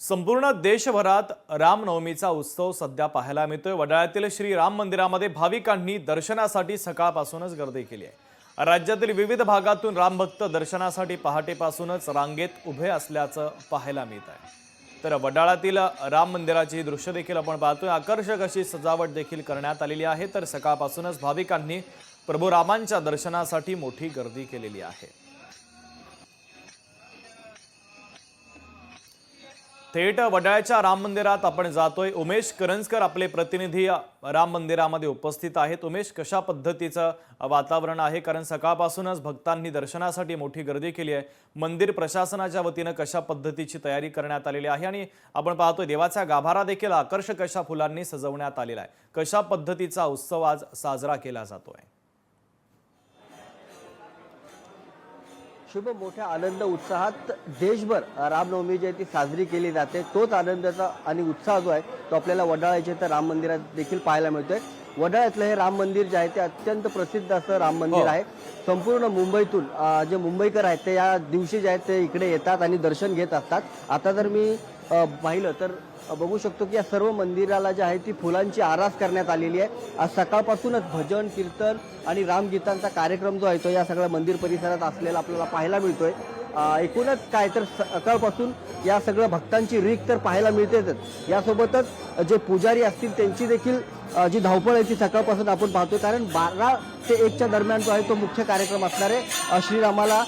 संपूर्ण देशभरात रामनवमीचा उत्सव सध्या पाहायला मिळतोय। वडाळ्यातील श्री राम मंदिरामध्ये भाविकांनी दर्शनासाठी सकाळपासूनच गर्दी केली आहे। राज्यातील विविध भागातून रामभक्त दर्शनासाठी पहाटेपासूनच रांगेत उभे असल्याचं पाहायला मिळत आहे। तर वडाळ्यातील राम मंदिराची दृश्य देखील आपण पाहतोय। आकर्षक अशी सजावट देखील करण्यात आलेली आहे। तर सकाळपासूनच भाविकांनी प्रभू रामांच्या दर्शनासाठी मोठी गर्दी केलेली आहे। थेट वडाळ्याच्या राम मंदिरात आपण जातोय। उमेश करंजकर आपले प्रतिनिधी राम मंदिरामध्ये उपस्थित आहेत। उमेश, कशा पद्धतीचं वातावरण आहे? कारण सकाळपासूनच भक्तांनी दर्शनासाठी मोठी गर्दी केली आहे। मंदिर प्रशासनाच्या वतीने कशा पद्धतीची तयारी करण्यात आलेली आहे आणि आपण पाहतोय देवाचा गाभारा देखील आकर्षक अशा फुलांनी सजवण्यात आलेला आहे। कशा पद्धतीचा उत्सव आज साजरा केला जातोय? शुभ, मोठ्या आनंद उत्साहात देशभर रामनवमी जी आहे ती साजरी केली जाते। तोच आनंदाचा आणि उत्साह जो आहे तो आपल्याला वडाळ्याच्या तर राम मंदिरात देखील पाहायला मिळतोय। वडाळ्यातलं हे राम मंदिर जे आहे ते अत्यंत प्रसिद्ध असं राम मंदिर आहे। संपूर्ण मुंबईतून जे मुंबईकर आहेत ते या दिवशी जे आहेत ते इकडे येतात आणि दर्शन घेत असतात। आता जर मी पाहिलं तर बघू शकतो की या सर्व मंदिराला जे आहे ती फुलांची आरास करण्यात आलेली आहे। आज सकाळपासूनच भजन कीर्तन आणि रामगीतांचा कार्यक्रम जो आहे तो या सगळ्या मंदिर परिसरात असलेला आपल्याला पाहायला मिळतोय। एकूणच काय तर सकाळपासून या सगळ्या भक्तांची रीक तर पाहायला मिळतेच। यासोबतच जे पुजारी असतील त्यांची देखील जी धावपळ आहे ती सकाळपासून आपण पाहतोय। कारण 12 ते 1च्या दरम्यान जो आहे तो मुख्य कार्यक्रम असणार आहे। श्रीरामाला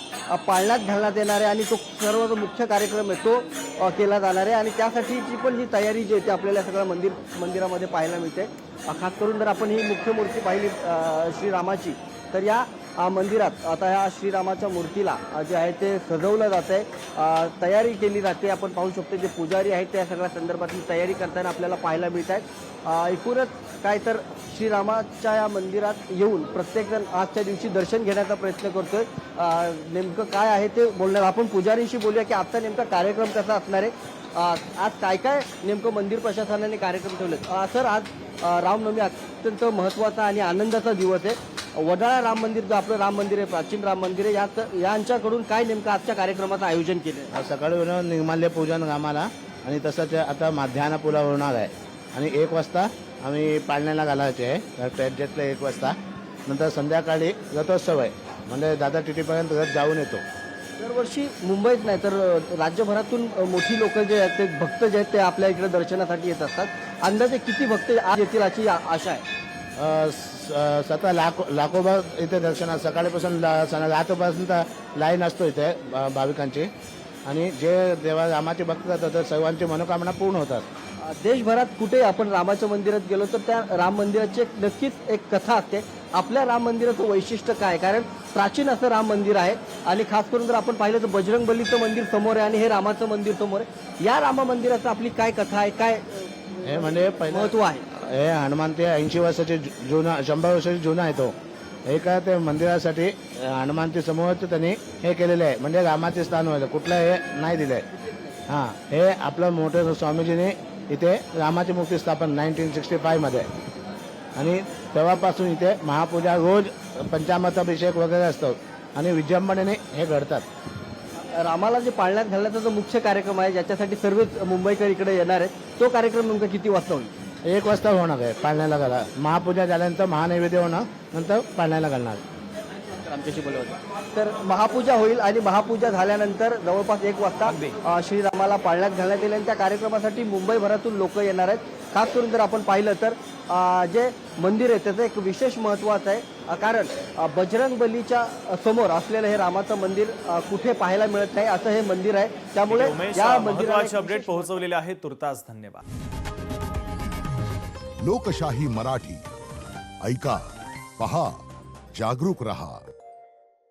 पाळण्यात घालण्यात येणार आहे आणि तो सर्व जो मुख्य कार्यक्रम आहे तो केला जाणार आहे आणि त्यासाठीची पण जी तयारी जी आहे ती आपल्याला सगळ्या मंदिरामध्ये पाहायला मिळते। खास करून जर आपण ही मुख्य मूर्ती पाहिली श्रीरामाची तर या मंदिरात आता या श्रीरामाच्या मूर्तीला जे आहे ते सजवलं जात आहे, तयारी केली जाते। आपण पाहू शकतो जे पुजारी आहेत त्या सगळ्या संदर्भातली तयारी करताना आपल्याला पाहायला मिळत आहे। एकूणच काय तर श्रीरामाच्या या मंदिरात येऊन प्रत्येकजण आजच्या दिवशी दर्शन घेण्याचा प्रयत्न करतोय। नेमकं काय आहे ते बोलणार आपण पुजारीशी बोलूया की आजचा नेमका कार्यक्रम कसा असणार आहे, आज काय काय नेमकं मंदिर प्रशासनाने कार्यक्रम ठेवलेत। सर, आज रामनवमी अत्यंत महत्त्वाचा आणि आनंदाचा दिवस आहे। वडाळा राम मंदिर जो आपलं राम मंदिर आहे, प्राचीन राम मंदिर आहे, यात यांच्याकडून काय नेमकं आजच्या कार्यक्रमाचं आयोजन केलं? आज सकाळी निर्माल्य पूजन रामाला आणि तसंच आता माध्यान्ह पुला होणार आहे आणि 1 वाजता आम्ही पाळण्याला घालायचे आहे ट्रॅजेक्टला 1 वाजता। नंतर संध्याकाळी रथोत्सव आहे, म्हणजे दादा टिटीपर्यंत रथ जाऊन येतो। दरवर्षी मुंबईत नाही तर राज्यभरातून मोठी लोक जे आहेत ते भक्त जे आहेत ते आपल्या इकडे दर्शनासाठी येत असतात। अंदाजे किती भक्त आज येतील अशी आशा आहे? स्वतः लाखोभर इथे दर्शनात सकाळपासून रात्रपासून लाईन असतो इथे भाविकांची आणि जे देवा रामाचे भक्त जातात तर सर्वांची मनोकामना पूर्ण होतात। देशभरात कुठे आपण रामाच्या मंदिरात गेलो तर त्या राम मंदिराची नक्कीच एक कथा असते। आपल्या राम मंदिराचं वैशिष्ट्य काय? कारण प्राचीन असं राम मंदिर आहे आणि खास करून जर आपण पाहिलं तर बजरंगबलीचं मंदिर समोर आहे आणि हे रामाचं मंदिर समोर आहे। या राम मंदिराचं आपली काय कथा आहे, काय हे म्हणजे महत्व आहे? हे हनुमान ते 80 वर्षाचे जुना 100 वर्षाचे जुना आहे तो। हे काय ते मंदिरासाठी हनुमानची समूहाचं त्यांनी हे केलेलं आहे, म्हणजे रामाचे स्थान व्हायला कुठलं हे नाही दिलं आहे। हां, हे आपलं मोठे स्वामीजीने इथे रामाची मूर्ती स्थापन 1965 मध्ये आणि तेव्हापासून इथे महापूजा रोज पंचामृताभिषेक वगैरे असतो आणि विजृंभणेने हे घडतात। रामाला जे पाळण्यात घालण्याचा जो मुख्य कार्यक्रम आहे ज्याच्यासाठी सर्वच मुंबईकर इकडे येणार आहेत तो कार्यक्रम नेमका किती वाजता होईल? 1 वाजता होणार आहे पाळण्याला घाला। महापूजा झाल्यानंतर महानैवेद्य होणार, नंतर पाळण्याला घालणार। आमच्याशी बोलवतो तर महापूजा होईल आणि महापूजा झाल्यानंतर जवळपास 1 वाजता श्रीरामाला पाळण्यात घालण्यात येईल आणि त्या कार्यक्रमासाठी मुंबईभरातून लोक येणार आहेत। खास करून जर आपण पाहिलं तर जे मंदिर आहे त्याचं एक विशेष महत्त्वाचं आहे, कारण बजरंगबलीच्या समोर असलेलं हे रामाचं मंदिर कुठे पाहायला मिळत नाही असं हे मंदिर आहे। त्यामुळे या मंदिराचे अपडेट पोहोचवलेले आहे। तुर्तास धन्यवाद। लोकशाही मराठी ऐका, पहा, जागरूक रहा।